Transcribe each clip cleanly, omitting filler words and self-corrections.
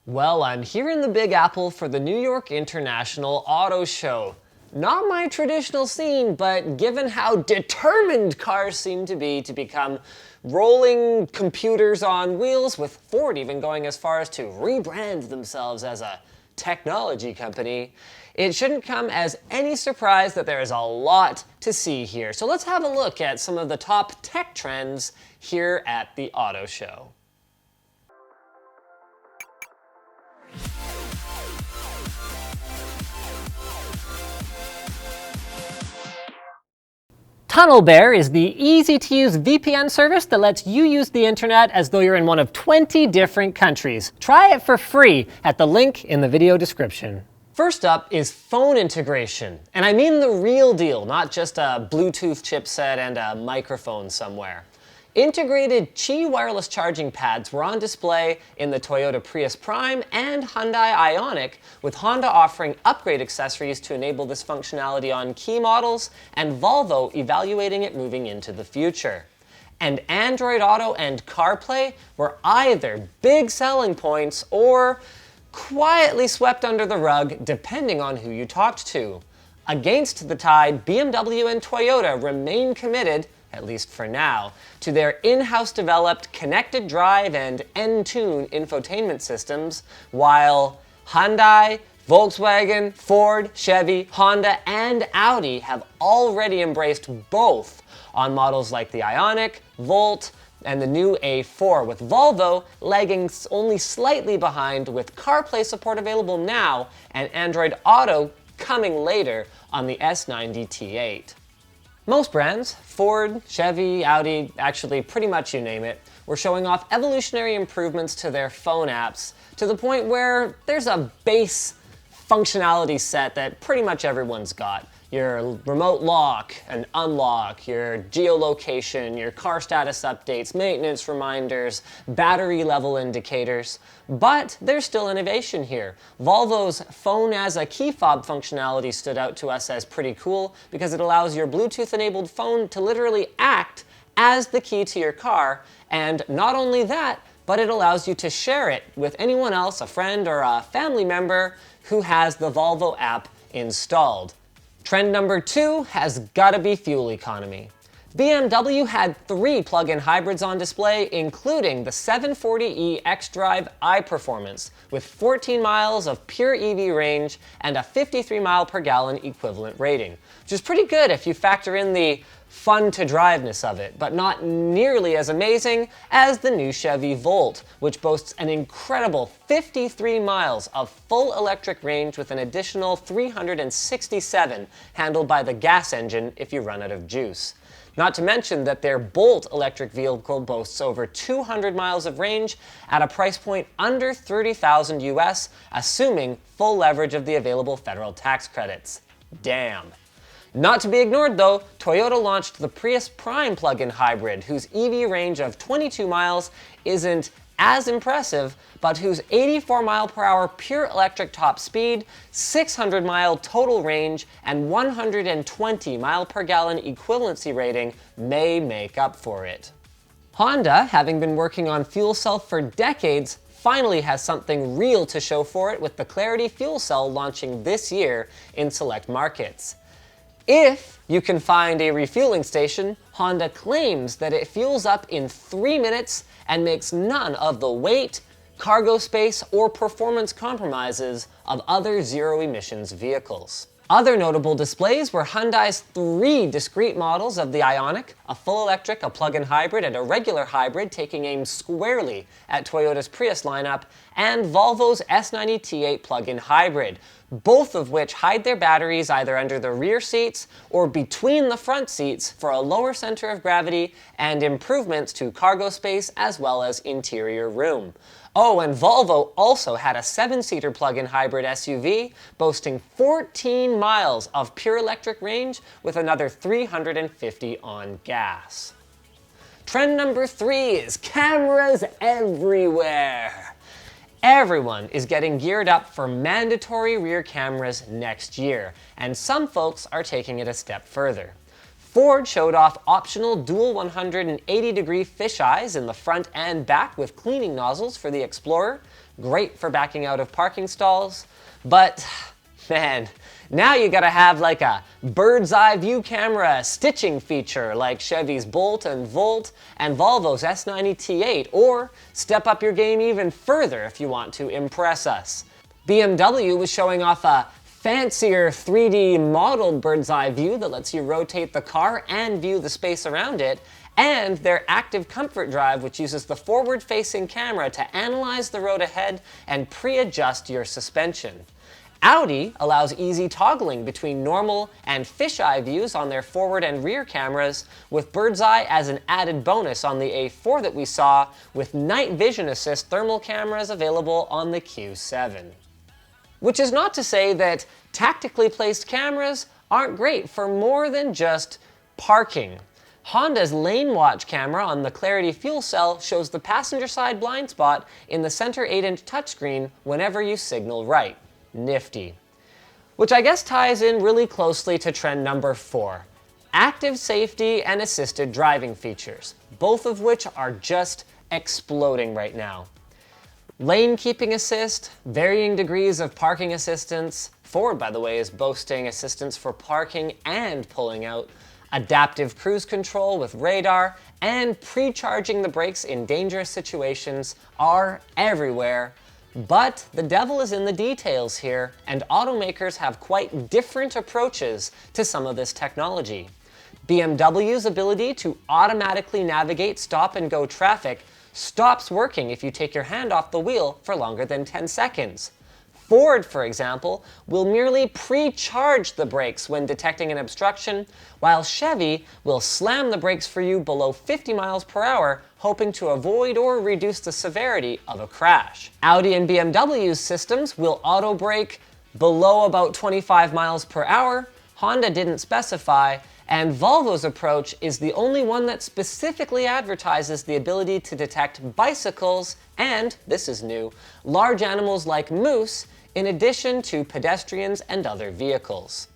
Well, I'm here in the Big Apple for the New York International Auto Show. Not my traditional scene, but given how determined cars seem to be to become rolling computers on wheels, with Ford even going as far as to rebrand themselves as a technology company, it shouldn't come as any surprise that there is a lot to see here. So let's have a look at some of the top tech trends here at the Auto Show. TunnelBear is the easy-to-use VPN service that lets you use the internet as though you're in one of 20 different countries. Try it for free at the link in the video description. First up is phone integration, and I mean the real deal, not just a Bluetooth chipset and a microphone somewhere. Integrated Qi wireless charging pads were on display in the Toyota Prius Prime and Hyundai Ioniq, with Honda offering upgrade accessories to enable this functionality on key models, and Volvo evaluating it moving into the future. And Android Auto and CarPlay were either big selling points or quietly swept under the rug, depending on who you talked to. Against the tide, BMW and Toyota remain committed, at least for now, to their in-house developed connected drive and N-Tune infotainment systems, while Hyundai, Volkswagen, Ford, Chevy, Honda, and Audi have already embraced both on models like the Ioniq, Volt, and the new A4, with Volvo lagging only slightly behind, with CarPlay support available now and Android Auto coming later on the S90 T8. Most brands, Ford, Chevy, Audi, actually pretty much you name it, were showing off evolutionary improvements to their phone apps to the point where there's a base functionality set that pretty much everyone's got. Your remote lock and unlock, your geolocation, your car status updates, maintenance reminders, battery level indicators. But there's still innovation here. Volvo's phone as a key fob functionality stood out to us as pretty cool because it allows your Bluetooth-enabled phone to literally act as the key to your car, and not only that, but it allows you to share it with anyone else, a friend or a family member who has the Volvo app installed. Trend number 2 has gotta be fuel economy. BMW had 3 plug-in hybrids on display, including the 740e xDrive iPerformance, with 14 miles of pure EV range and a 53 mile per gallon equivalent rating, which is pretty good if you factor in the fun-to-driveness of it, but not nearly as amazing as the new Chevy Volt, which boasts an incredible 53 miles of full electric range with an additional 367 handled by the gas engine if you run out of juice. Not to mention that their Bolt electric vehicle boasts over 200 miles of range at a price point under $30,000 US, assuming full leverage of the available federal tax credits. Damn. Not to be ignored though, Toyota launched the Prius Prime plug-in hybrid, whose EV range of 22 miles isn't as impressive, but whose 84 mile per hour pure electric top speed, 600 mile total range, and 120 mile per gallon equivalency rating may make up for it. Honda, having been working on fuel cell for decades, finally has something real to show for it, with the Clarity fuel cell launching this year in select markets. If you can find a refueling station, Honda claims that it fuels up in 3 minutes and makes none of the weight, cargo space, or performance compromises of other zero-emissions vehicles. Other notable displays were Hyundai's 3 discrete models of the Ioniq, a full electric, a plug-in hybrid, and a regular hybrid taking aim squarely at Toyota's Prius lineup, and Volvo's S90 T8 plug-in hybrid, both of which hide their batteries either under the rear seats or between the front seats for a lower center of gravity and improvements to cargo space as well as interior room. Oh, and Volvo also had a 7-seater plug-in hybrid SUV boasting 14 miles of pure electric range with another 350 on gas. Trend number 3 is cameras everywhere. Everyone is getting geared up for mandatory rear cameras next year, and some folks are taking it a step further. Ford showed off optional dual 180-degree fisheyes in the front and back with cleaning nozzles for the Explorer. great for backing out of parking stalls, but man, now you gotta have like a bird's eye view camera stitching feature like Chevy's Bolt and Volt and Volvo's S90 T8, or step up your game even further if you want to impress us. BMW was showing off a fancier 3D modeled bird's eye view that lets you rotate the car and view the space around it, and their Active Comfort Drive, which uses the forward-facing camera to analyze the road ahead and pre-adjust your suspension. Audi allows easy toggling between normal and fisheye views on their forward and rear cameras, with bird's eye as an added bonus on the A4 that we saw, with night vision assist thermal cameras available on the Q7. Which is not to say that tactically placed cameras aren't great for more than just parking. Honda's Lane Watch camera on the Clarity fuel cell shows the passenger side blind spot in the center 8-inch touchscreen whenever you signal right. Nifty. Which I guess ties in really closely to trend number 4. Active safety and assisted driving features, both of which are just exploding right now. Lane keeping assist, varying degrees of parking assistance. Ford, by the way, is boasting assistance for parking and pulling out. Adaptive cruise control with radar and pre-charging the brakes in dangerous situations are everywhere. But the devil is in the details here, and automakers have quite different approaches to some of this technology. BMW's ability to automatically navigate stop-and-go traffic stops working if you take your hand off the wheel for longer than 10 seconds. Ford, for example, will merely pre-charge the brakes when detecting an obstruction, while Chevy will slam the brakes for you below 50 miles per hour, hoping to avoid or reduce the severity of a crash. Audi and BMW's systems will auto-brake below about 25 miles per hour. Honda didn't specify, and Volvo's approach is the only one that specifically advertises the ability to detect bicycles and, this is new, large animals like moose, in addition to pedestrians and other vehicles.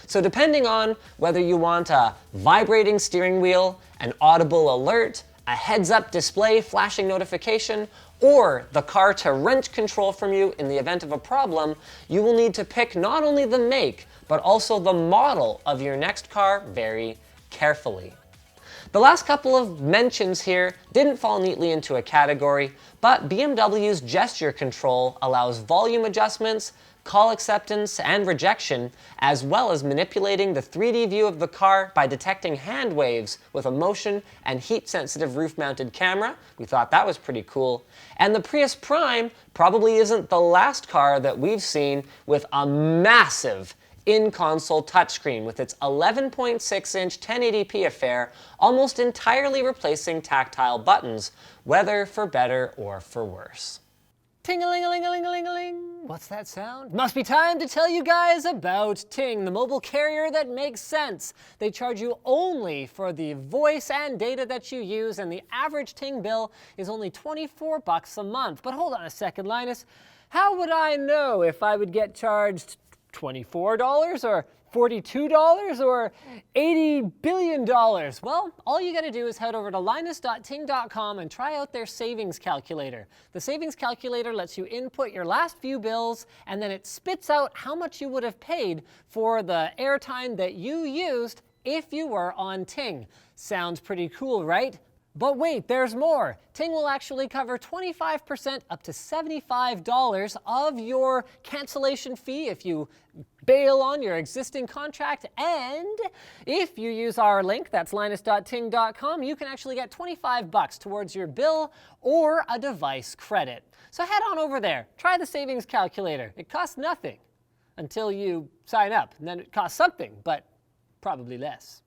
So depending on whether you want a vibrating steering wheel, an audible alert, a heads-up display flashing notification, or the car to wrench control from you in the event of a problem, you will need to pick not only the make, but also the model of your next car very carefully. The last couple of mentions here didn't fall neatly into a category, but BMW's gesture control allows volume adjustments, call acceptance and rejection, as well as manipulating the 3D view of the car by detecting hand waves with a motion and heat-sensitive roof-mounted camera. We thought that was pretty cool. And the Prius Prime probably isn't the last car that we've seen with a massive in-console touchscreen with its 11.6-inch 1080p affair almost entirely replacing tactile buttons, whether for better or for worse. Ting-a-ling-a-ling-a-ling-a-ling-a-ling. What's that sound? Must be time to tell you guys about Ting, the mobile carrier that makes sense. They charge you only for the voice and data that you use, and the average Ting bill is only $24 a month. But hold on a second, Linus. How would I know if I would get charged $24 or $42 or $80 billion? Well, all you gotta do is head over to linus.ting.com and try out their savings calculator. The savings calculator lets you input your last few bills, and then it spits out how much you would have paid for the airtime that you used if you were on Ting. Sounds pretty cool, right? But wait, there's more. Ting will actually cover 25% up to $75 of your cancellation fee if you bail on your existing contract, and if you use our link, that's linus.ting.com, you can actually get $25 towards your bill or a device credit. So head on over there, try the savings calculator. It costs nothing until you sign up, and then it costs something, but probably less.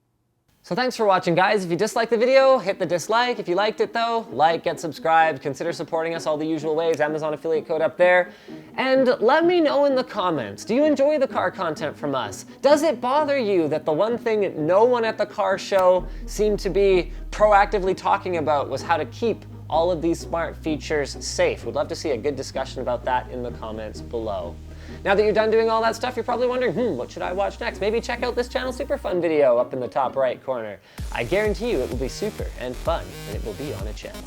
So thanks for watching, guys. If you disliked the video, hit the dislike. If you liked it though, like, get subscribed, consider supporting us all the usual ways, Amazon affiliate code up there. And let me know in the comments, do you enjoy the car content from us? Does it bother you that the one thing no one at the car show seemed to be proactively talking about was how to keep all of these smart features safe? We'd love to see a good discussion about that in the comments below. Now that you're done doing all that stuff, you're probably wondering, what should I watch next? Maybe check out this channel super fun video up in the top right corner. I guarantee you it will be super and fun, and it will be on a channel.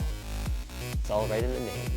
It's all right in the name.